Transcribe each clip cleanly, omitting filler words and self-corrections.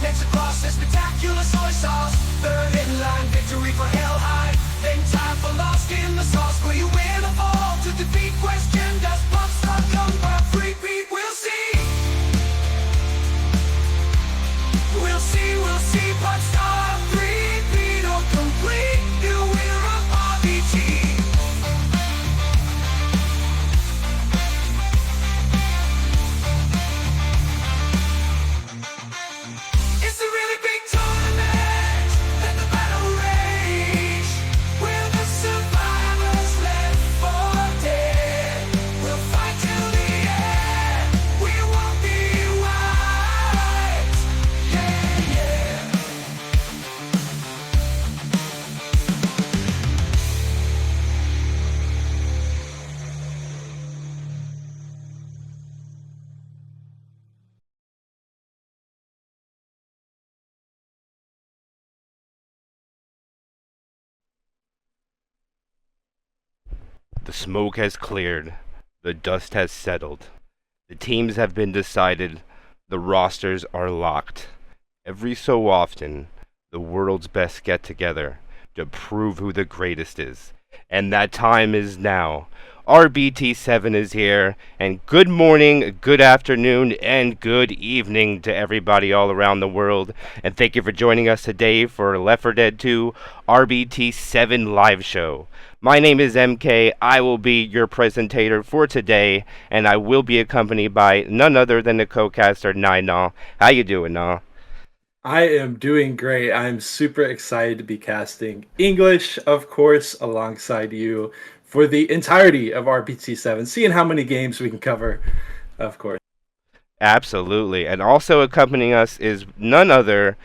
Takes across this spectacular soy sauce. Third in line, victory for Hell High. Then time for lost in the sauce. Will you win or fall? To defeat question, does Pop Star come back? Repeat, we'll see. We'll see. Pop Star, repeat or complete. New winner of RBT. It's a really big tournament. Let the battle rage. We're the survivors left for dead. We'll fight till the end. We won't be wiped. Yeah, yeah. The smoke has cleared. The dust has settled. The teams have been decided. The rosters are locked. Every so often, the world's best get together to prove who the greatest is. And that time is now. RBT7 is here, and good morning, good afternoon, and good evening to everybody all around the world. And thank you for joining us today for Left 4 Dead 2 RBT7 live show. My name is MK. I will be your presentator for today, and I will be accompanied by none other than the co-caster Nina. How you doing, Na? I am doing great. I'm super excited to be casting English, of course, alongside you for the entirety of RBT7, seeing how many games we can cover, of course. Absolutely. And also accompanying us is none other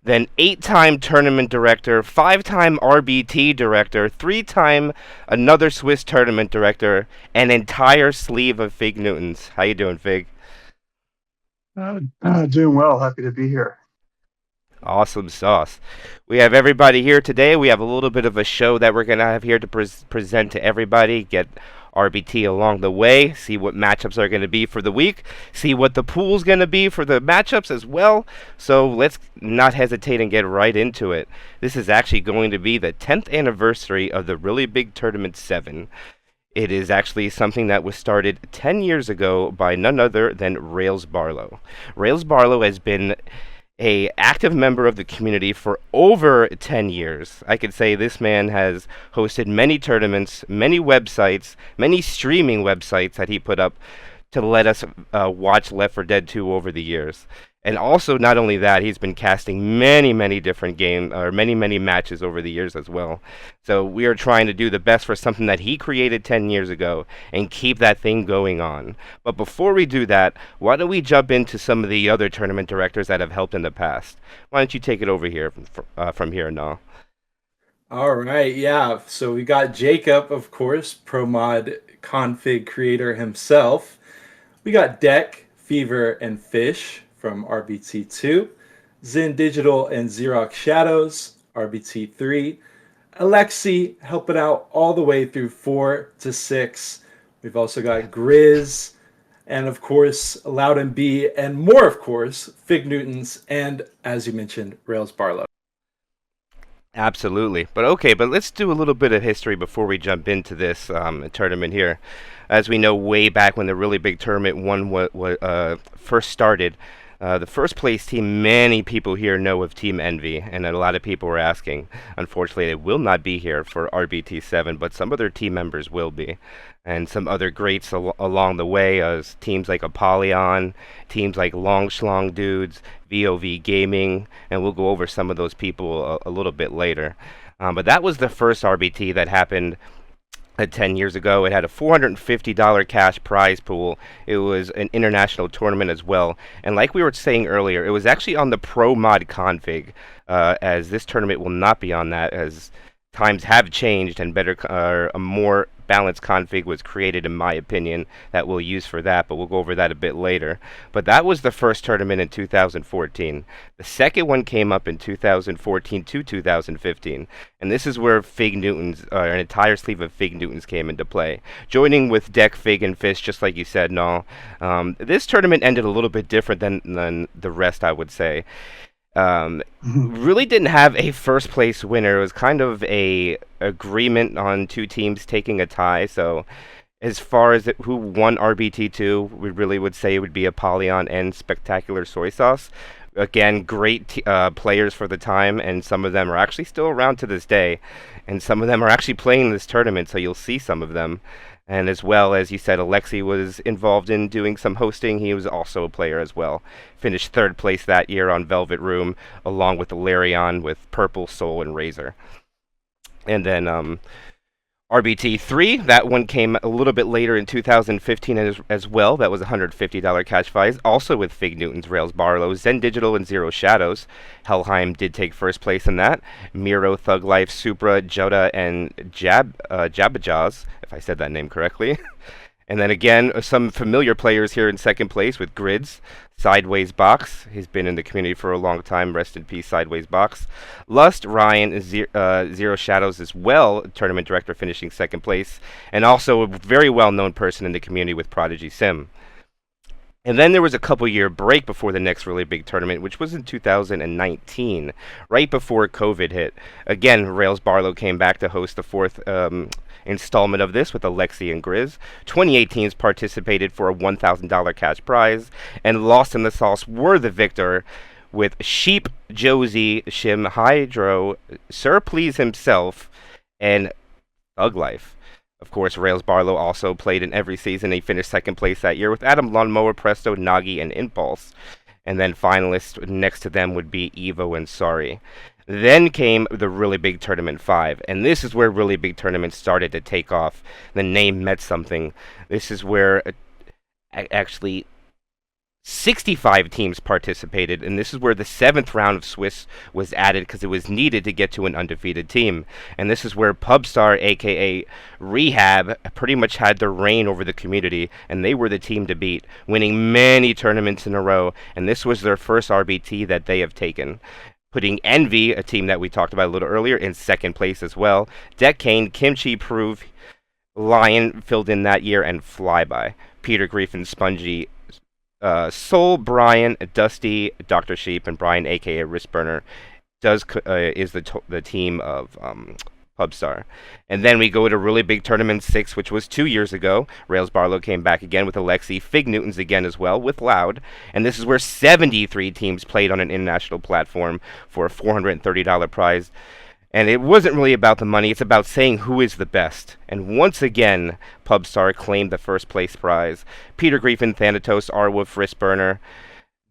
than 8-time tournament director, 5-time RBT director, 3-time another Swiss tournament director, an entire sleeve of Fig Newtons. How you doing, Fig? Doing well. Happy to be here. Awesome sauce. We have everybody here today. We have a little bit of a show that we're going to have here to present to everybody, get RBT along the way, see what matchups are going to be for the week, see what the pool's going to be for the matchups as well. So let's not hesitate and get right into it. This is actually going to be the 10th anniversary of the Really Big Tournament 7. It is actually something that was started 10 years ago by none other than Rails Barlow. Rails Barlow has been a active member of the community for over 10 years. I could say this man has hosted many tournaments, many websites, many streaming websites that he put up to let us watch Left 4 Dead 2 over the years. And also, not only that, he's been casting many different games, or many matches over the years as well. So we are trying to do the best for something that he created 10 years ago and keep that thing going on. But before we do that, why don't we jump into some of the other tournament directors that have helped in the past? Why don't you take it over here from here, Noah? All right, yeah. So we got Jacob, of course, ProMod config creator himself. We got Deck, Fever, and Fish from RBT2, Zen Digital and Xerox Shadows, RBT3, Alexi helping out all the way through 4 to 6. We've also got Grizz, and of course, Loud and B, and more, of course, Fig Newtons, and as you mentioned, Rails Barlow. Absolutely. But let's do a little bit of history before we jump into this tournament here. As we know, way back when the Really Big Tournament 1 first started, the first place team, many people here know of Team Envy, and a lot of people were asking. Unfortunately, they will not be here for RBT7, but some other team members will be. And some other greats along the way, as teams like Apollyon, teams like Long Schlong Dudes, VOV Gaming, and we'll go over some of those people a little bit later. But that was the first RBT that happened 10 years ago. It had a $450 cash prize pool. It was an international tournament as well. And like we were saying earlier, it was actually on the Pro Mod config, as this tournament will not be on that, as times have changed and a more balanced config was created, in my opinion, that we'll use for that, but we'll go over that a bit later. But that was the first tournament in 2014. The second one came up in 2014 to 2015, and this is where Fig Newtons, an entire sleeve of Fig Newtons came into play. Joining with Deck, Fig, and Fish, just like you said, Null. This tournament ended a little bit different than the rest, I would say. Really didn't have a first place winner. It was kind of a agreement on two teams taking a tie. So as far as who won RBT2, we really would say it would be Apollyon and Spectacular Soy Sauce. Again, great players for the time, and some of them are actually still around to this day. And some of them are actually playing this tournament, so you'll see some of them. And as well as you said, Alexi was involved in doing some hosting. He was also a player as well. Finished third place that year on Velvet Room, along with Larion with Purple, Soul, and Razor. And then RBT3, that one came a little bit later in 2015 as well. That was $150 cash prize, also with Fig Newtons, Rails Barlow, Zen Digital, and Zero Shadows. Helheim did take first place in that. Miro, Thug Life, Supra, Joda, and Jabajaz, if I said that name correctly. And then again, some familiar players here in second place with Grids, Sideways Box. He's been in the community for a long time. Rest in peace, Sideways Box. Lust, Ryan, Zero Shadows as well, tournament director finishing second place. And also a very well-known person in the community with Prodigy Sim. And then there was a couple-year break before the next really big tournament, which was in 2019, right before COVID hit. Again, Rails Barlow came back to host the fourth installment of this with Alexi and Grizz. 2018 teams participated for a $1,000 cash prize, and Lost in the Sauce were the victor with Sheep, Josie, Shim, Hydro, Sir Please himself, and Thug Life. Of course, Rails Barlow also played in every season. He finished second place that year with Adam Lawnmower, Presto, Nagi, and Impulse. And then finalists next to them would be Evo and Sorry. Then came the Really Big Tournament 5, and this is where Really Big Tournament started to take off. The name meant something. This is where actually 65 teams participated, and this is where the 7th round of Swiss was added because it was needed to get to an undefeated team. And this is where Pubstar, aka Rehab, pretty much had the reign over the community, and they were the team to beat, winning many tournaments in a row, and this was their first RBT that they have taken. Putting Envy, a team that we talked about a little earlier, in second place as well. Deck Kane, Kimchi Prove, Lion filled in that year, and Flyby. Peter Griffin, Spongy, Soul, Brian, Dusty, Dr. Sheep, and Brian, aka Wristburner, is the team of Pubstar. And then we go to Really Big Tournament 6, which was 2 years ago. Rails Barlow came back again with Alexi, Fig Newtons again as well with Loud. And this is where 73 teams played on an international platform for a $430 prize. And it wasn't really about the money, it's about saying who is the best. And once again, Pubstar claimed the first place prize. Peter Griffin, Thanatos, Arwolf, Wristburner,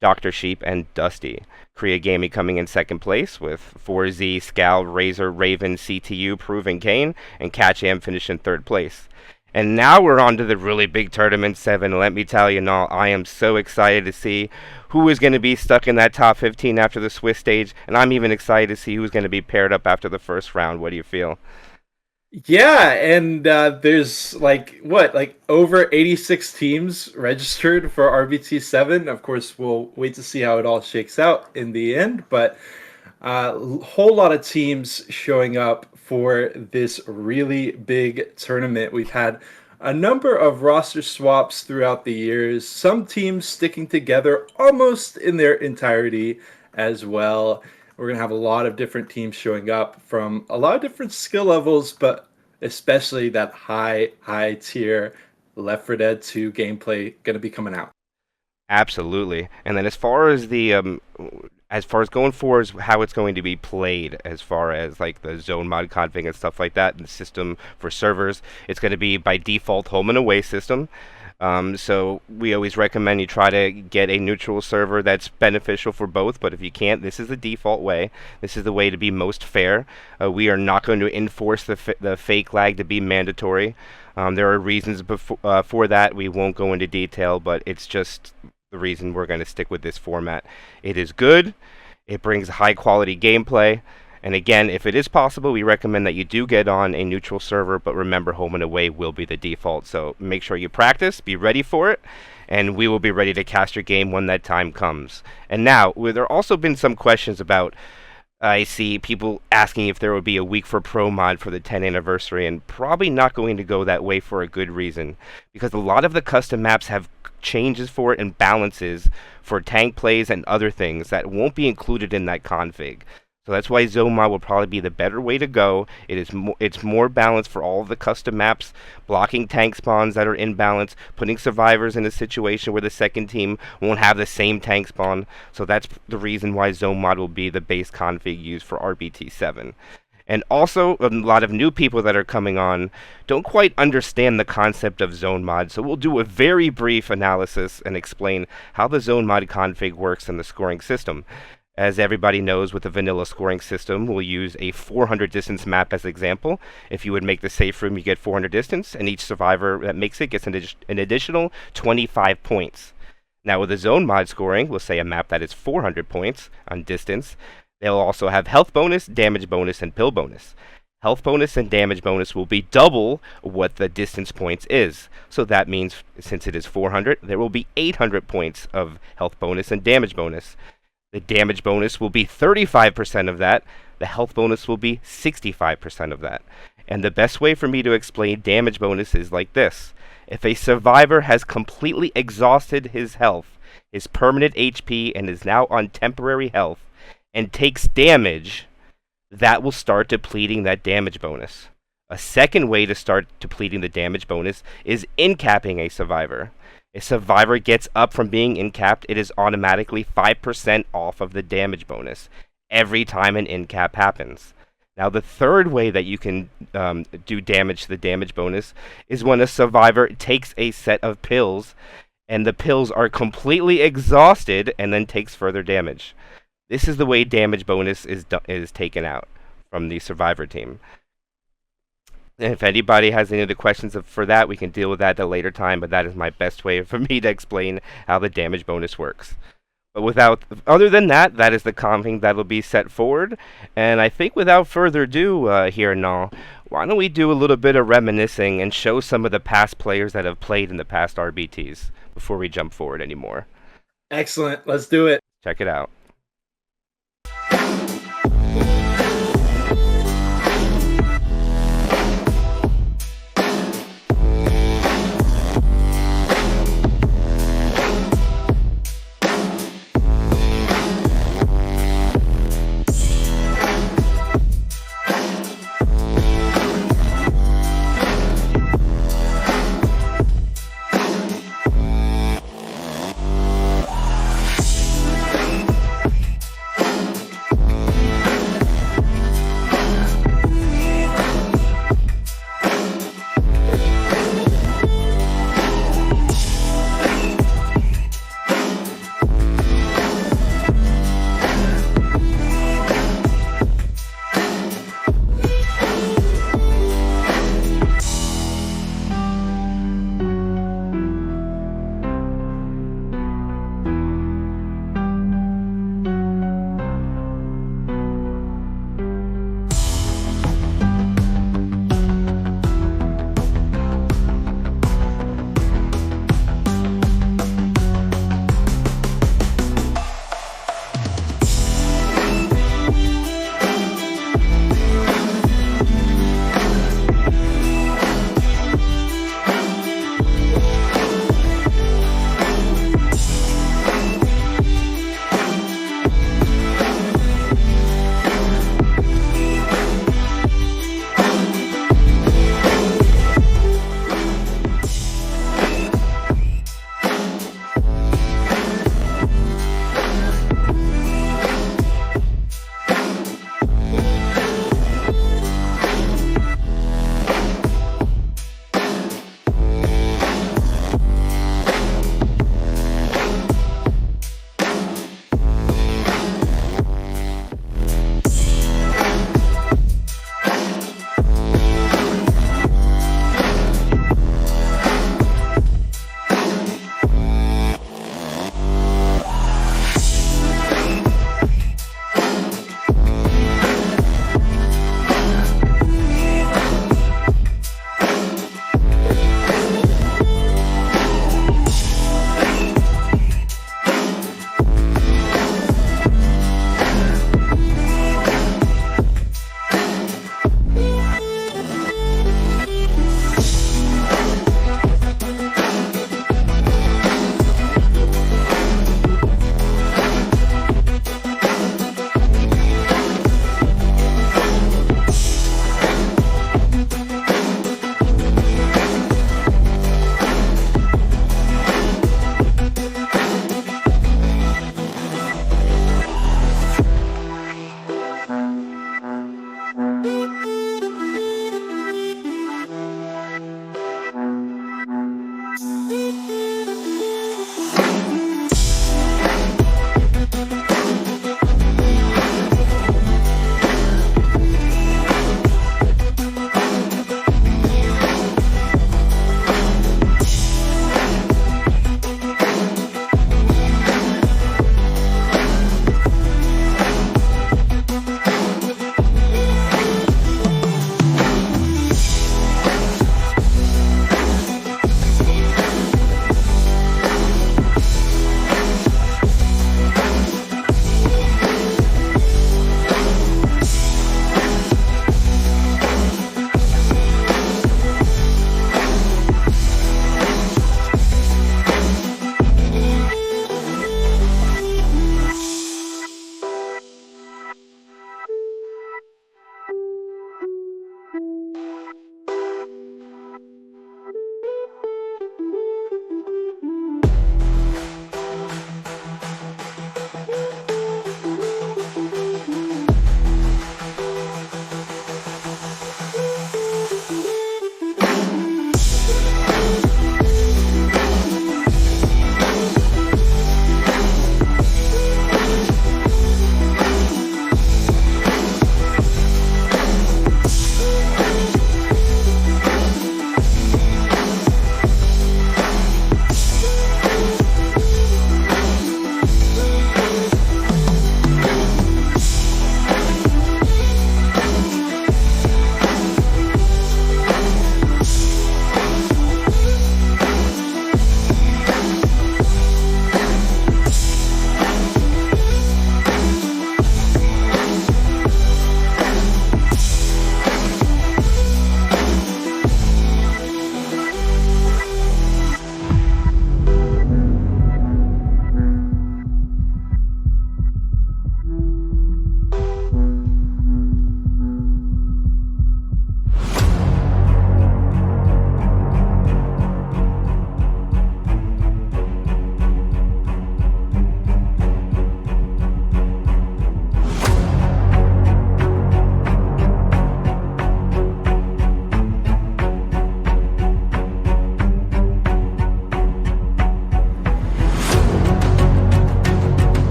Dr. Sheep, and Dusty. Korea Gaming coming in second place with 4Z, Scal, Razor, Raven, CTU, Proven Kane, and Catch Am finished in third place. And now we're on to the Really Big Tournament 7. Let me tell you, now I am so excited to see who is going to be stuck in that top 15 after the Swiss stage, and I'm even excited to see who's going to be paired up after the first round. What do you feel? Yeah, and there's like over 86 teams registered for RBT7. Of course, we'll wait to see how it all shakes out in the end, but a whole lot of teams showing up for this really big tournament. We've had a number of roster swaps throughout the years, some teams sticking together almost in their entirety as well. We're going to have a lot of different teams showing up from a lot of different skill levels, but especially that high tier Left 4 Dead 2 gameplay going to be coming out. Absolutely. And then as far as going forward, as how it's going to be played, as far as like the zone mod config and stuff like that, and the system for servers, it's going to be by default home and away system. So we always recommend you try to get a neutral server that's beneficial for both, but if you can't, this is the default way. This is the way to be most fair. We are not going to enforce the fake lag to be mandatory. There are reasons for that. We won't go into detail, but it's just the reason we're going to stick with this format. It is good. It brings high quality gameplay. And again, if it is possible, we recommend that you do get on a neutral server, but remember, home and away will be the default. So make sure you practice, be ready for it, and we will be ready to cast your game when that time comes. And now, there have also been some questions about, I see people asking if there would be a week for Pro Mod for the 10th anniversary, and probably not going to go that way for a good reason, because a lot of the custom maps have changes for it and balances for tank plays and other things that won't be included in that config. So that's why zone mod will probably be the better way to go. It's more balanced for all of the custom maps, blocking tank spawns that are in balance, putting survivors in a situation where the second team won't have the same tank spawn. So that's the reason why zone mod will be the base config used for RBT 7. And also, a lot of new people that are coming on don't quite understand the concept of zone mod, so we'll do a very brief analysis and explain how the zone mod config works in the scoring system. As everybody knows, with the vanilla scoring system, we'll use a 400 distance map as an example. If you would make the safe room, you get 400 distance, and each survivor that makes it gets an additional 25 points. Now with the zone mod scoring, we'll say a map that is 400 points on distance. They'll also have health bonus, damage bonus, and pill bonus. Health bonus and damage bonus will be double what the distance points is. So that means, since it is 400, there will be 800 points of health bonus and damage bonus. The damage bonus will be 35% of that. The health bonus will be 65% of that. And the best way for me to explain damage bonus is like this. If a survivor has completely exhausted his health, his permanent HP, and is now on temporary health, and takes damage, that will start depleting that damage bonus. A second way to start depleting the damage bonus is in-capping a survivor. If a survivor gets up from being in-capped, it is automatically 5% off of the damage bonus every time an in-cap happens. Now, the third way that you can do damage to the damage bonus is when a survivor takes a set of pills, and the pills are completely exhausted and then takes further damage. This is the way damage bonus is taken out from the survivor team. And if anybody has any other questions for that, we can deal with that at a later time, but that is my best way for me to explain how the damage bonus works. But other than that, that is the config that will be set forward. And I think without further ado here, Nal, why don't we do a little bit of reminiscing and show some of the past players that have played in the past RBTs before we jump forward anymore. Excellent. Let's do it. Check it out.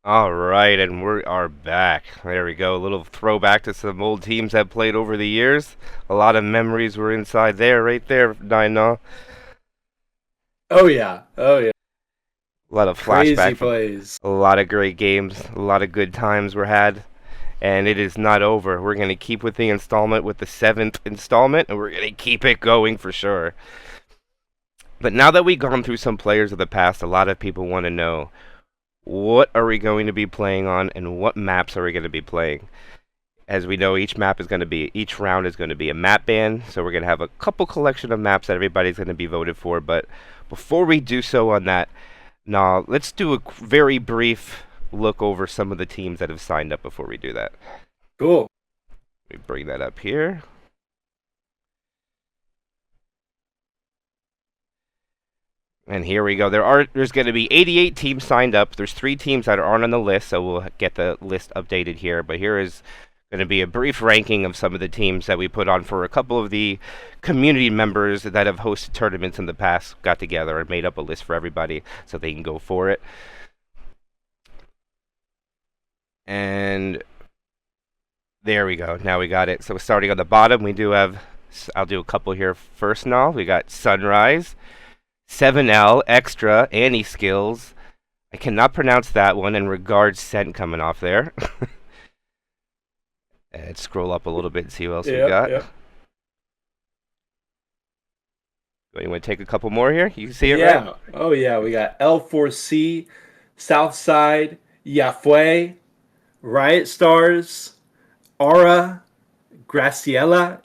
All right, and we are back. There we go. A little throwback to some old teams that played over the years. A lot of memories were inside there, right there, Dino. Oh yeah. Oh yeah. A lot of Crazy flashback from plays. a lot of great games. A lot of good times were had. And it is not over. We're going to keep with the installment with the 7th installment, and we're going to keep it going for sure. But now that we've gone through some players of the past, a lot of people want to know, what are we going to be playing on, and what maps are we going to be playing? As we know, each round is going to be a map ban, so we're going to have a couple collection of maps that everybody's going to be voted for. But before we do so on that, now let's do a very brief look over some of the teams that have signed up before we do that. Cool. We bring that up here. And here we go. There's going to be 88 teams signed up. There's 3 teams that aren't on the list, so we'll get the list updated here. But here is going to be a brief ranking of some of the teams that we put on for a couple of the community members that have hosted tournaments in the past, got together and made up a list for everybody so they can go for it. And there we go. Now we got it. So starting on the bottom, we do have, I'll do a couple here first now. We got Sunrise, 7L, Extra, Annie Skills. I cannot pronounce that one, and Regards Sent coming off there. And scroll up a little bit and see what else we got. Yep. You want to take a couple more here? You can see it, Yeah. right? Oh yeah. We got L4C, Southside, Yafue, Riot Stars, Aura, Graciela,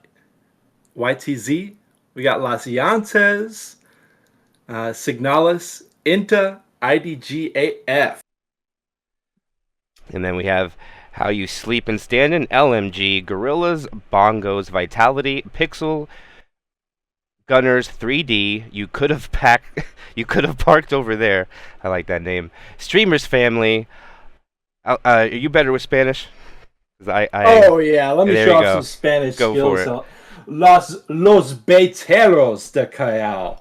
YTZ. We got Las Llantes, Signalis, Inta, IDGAF. And then we have How You Sleep and Stand in, LMG, Gorillas, Bongos, Vitality, Pixel, Gunners, 3D. You could have parked over there. I like that name. Streamers Family. Are you better with Spanish? Oh yeah, let me there show you off go. some Spanish Go skills. for Los Beteros de Callao,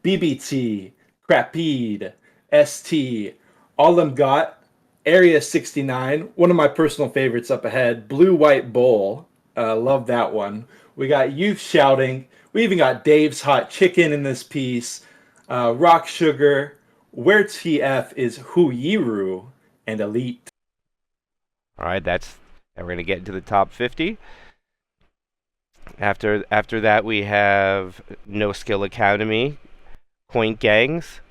BBT, Crapede, ST, all them got Area 69, one of my personal favorites up ahead, Blue White Bowl, love that one. We got Youth Shouting, we even got Dave's Hot Chicken in this piece, Rock Sugar, Where TF is Huyiru, and Elite. All right, and we're going to get into the top 50. After that, we have No Skill Academy, Point Gangs,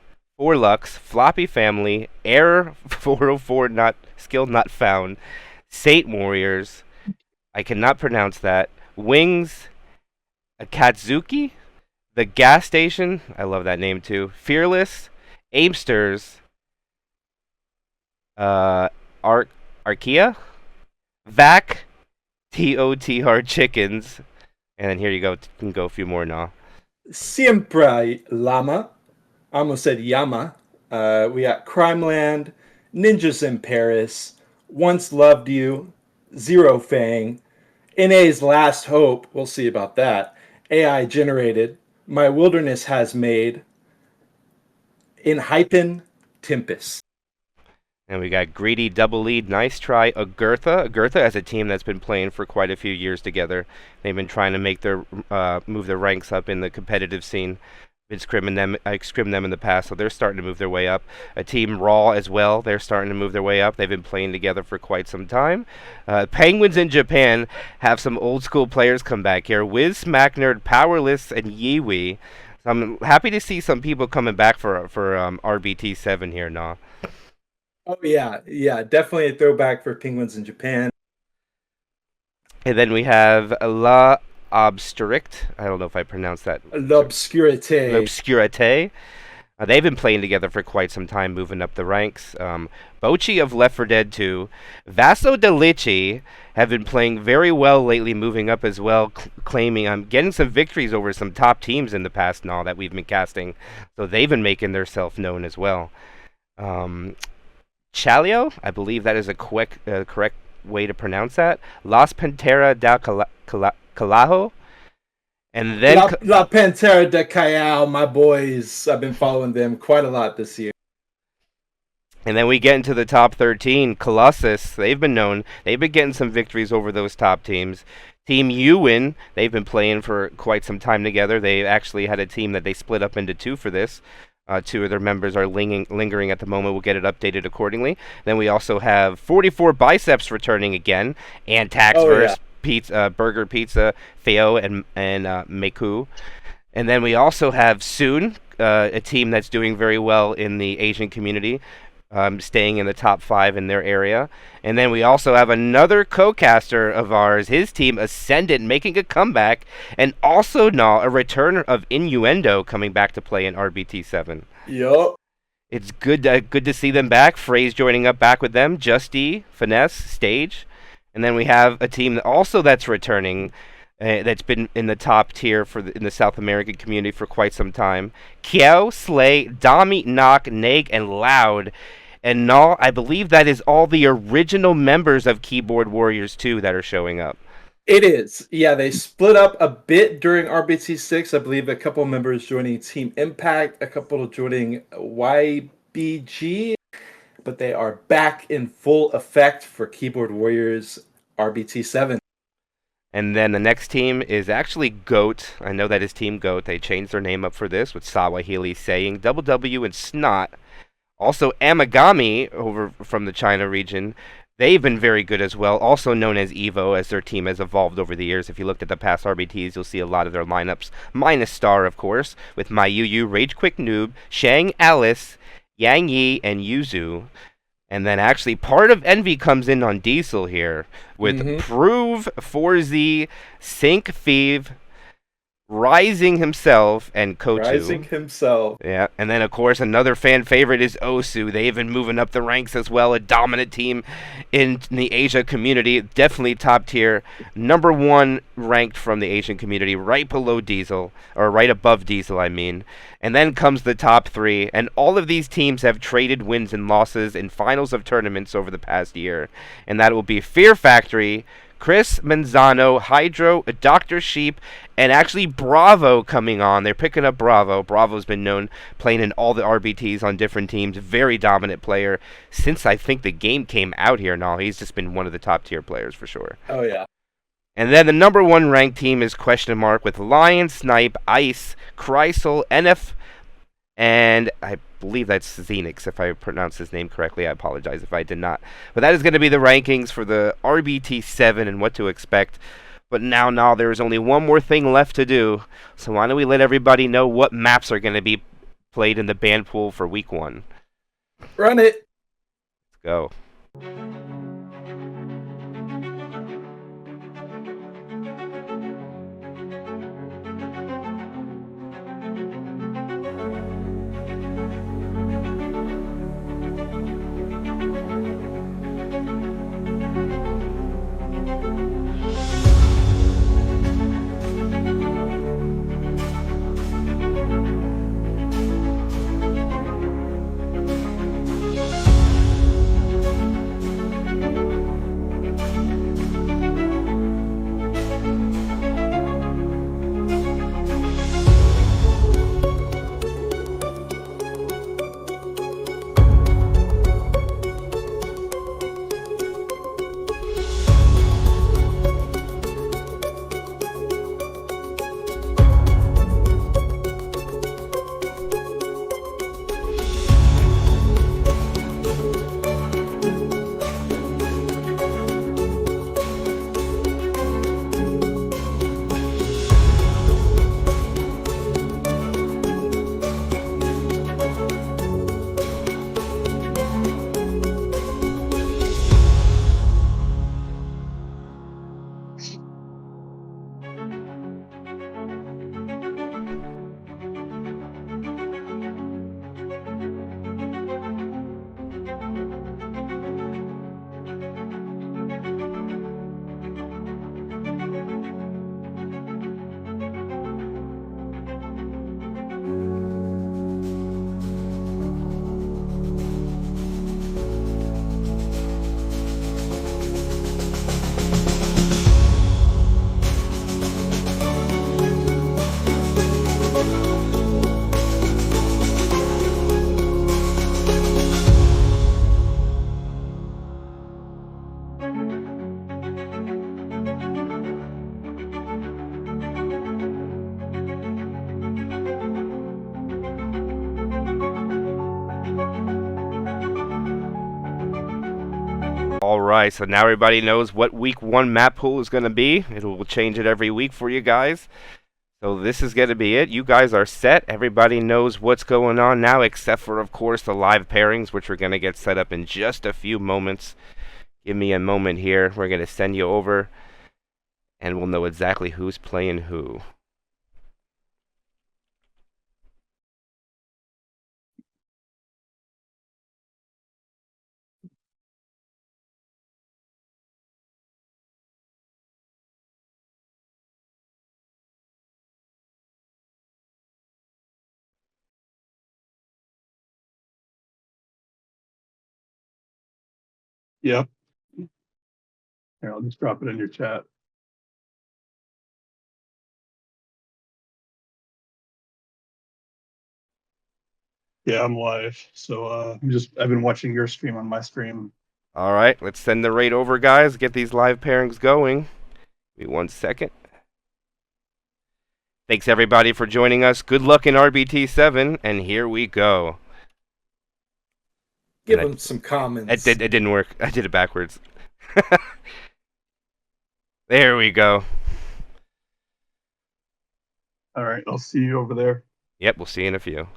4Lux, Floppy Family, Error 404 not found, Saint Warriors, I cannot pronounce that, Wings, Akatsuki, The Gas Station, I love that name too, Fearless, Aimsters, Arkia, Vac, TOTR Chickens, and then here you go. You can go a few more now. Siempre Llama. I almost said Yama. We got Crimeland, Ninjas in Paris, Once Loved You, Zero Fang, NA's Last Hope. We'll see about that. AI Generated, My Wilderness Has Made, In Hypen, Tempest. And we got Greedy, Double Lead, Nice Try, Agurtha. Agurtha as a team that's been playing for quite a few years together. They've been trying to make move their ranks up in the competitive scene. Been scrimming them in the past, so they're starting to move their way up. A team Raw as well, they're starting to move their way up. They've been playing together for quite some time. Penguins in Japan have some old school players come back here. Wiz, Smack Nerd, Powerless, and Yiwi. So I'm happy to see some people coming back for RBT 7 here now. Oh yeah, definitely a throwback for Penguins in Japan. And then we have La Obstrict. I don't know if I pronounced that. L'Obscurité. L'Obscurité. They've been playing together for quite some time, moving up the ranks. Bochi of Left 4 Dead 2, Vaso Delici have been playing very well lately, moving up as well, claiming getting some victories over some top teams in the past now that we've been casting. So they've been making themselves known as well. Chalio, I believe that is a correct way to pronounce that. Las Pantera da Calajo. And then La Pantera de Callao, my boys. I've been following them quite a lot this year. And then we get into the top 13. Colossus, they've been getting some victories over those top teams. Team Ewan, they've been playing for quite some time together. They actually had a team that they split up into two for this. Two of their members are lingering at the moment. We'll get it updated accordingly. Then we also have 44 Biceps returning again, and Taxverse, Burger Pizza, Feo, and Meku. And then we also have Soon, a team that's doing very well in the Asian community, staying in the top 5 in their area. And then we also have another co-caster of ours, his team Ascendant, making a comeback, and also a return of Innuendo coming back to play in RBT 7. Yup. It's good to see them back. Phrase joining up back with them, Justy, Finesse, Stage. And then we have a team that's returning, that's been in the top tier in the South American community for quite some time. Kiao, Slay, Dami, Knock, Neg, and Loud. And Null, I believe that is all the original members of Keyboard Warriors 2 that are showing up. It is. Yeah, they split up a bit during RBT 6. I believe a couple members joining Team Impact, a couple joining YBG, but they are back in full effect for Keyboard Warriors RBT 7. And then the next team is actually GOAT. I know that is Team GOAT. They changed their name up for this with Sawahili saying Double W and Snot. Also Amagami over from the China region. They've been very good as well, also known as EVO, as their team has evolved over the years. If you looked at the past RBTs, you'll see a lot of their lineups, minus Star, of course, with Mayuyu, Rage Quick Noob, Shang, Alice, Yang Yi, and Yuzu. And then actually part of Envy comes in on Diesel here with Prove, 4Z, Sync, Thieve, Rising himself, and Kotu. Rising himself. Yeah, and then of course another fan favorite is Osu. They've been moving up the ranks as well, a dominant team in the Asia community, definitely top tier, number 1 ranked from the Asian community, right below Diesel, or right above Diesel, I mean. And then comes the top 3, and all of these teams have traded wins and losses in finals of tournaments over the past year, and that will be Fear Factory, Chris Manzano, Hydro, Dr. Sheep, and actually Bravo coming on. They're picking up Bravo. Bravo's been known playing in all the RBTs on different teams. Very dominant player since I think the game came out here. No, he's just been one of the top tier players for sure. Oh, yeah. And then the number 1 ranked team is Question Mark with Lion, Snipe, Ice, Chrysal, NF, and I believe that's Xenix, if I pronounce his name correctly. I apologize if I did not. But that is going to be the rankings for the RBT 7 and what to expect. But now there is only one more thing left to do. So why don't we let everybody know what maps are going to be played in the ban pool for week 1. Run it. Let's go. All right, so now everybody knows what week 1 map pool is going to be. We'll change it every week for you guys. So this is going to be it. You guys are set. Everybody knows what's going on now, except for, of course, the live pairings, which we're going to get set up in just a few moments. Give me a moment here. We're going to send you over, and we'll know exactly who's playing who. Yep. Here, I'll just drop it in your chat. Yeah, I'm live. So I've been watching your stream on my stream. All right, let's send the raid over, guys. Get these live pairings going. Give me 1 second. Thanks, everybody, for joining us. Good luck in RBT 7, and here we go. Give And them some comments. It didn't work. I did it backwards. There we go. All right, I'll see you over there. Yep, we'll see you in a few.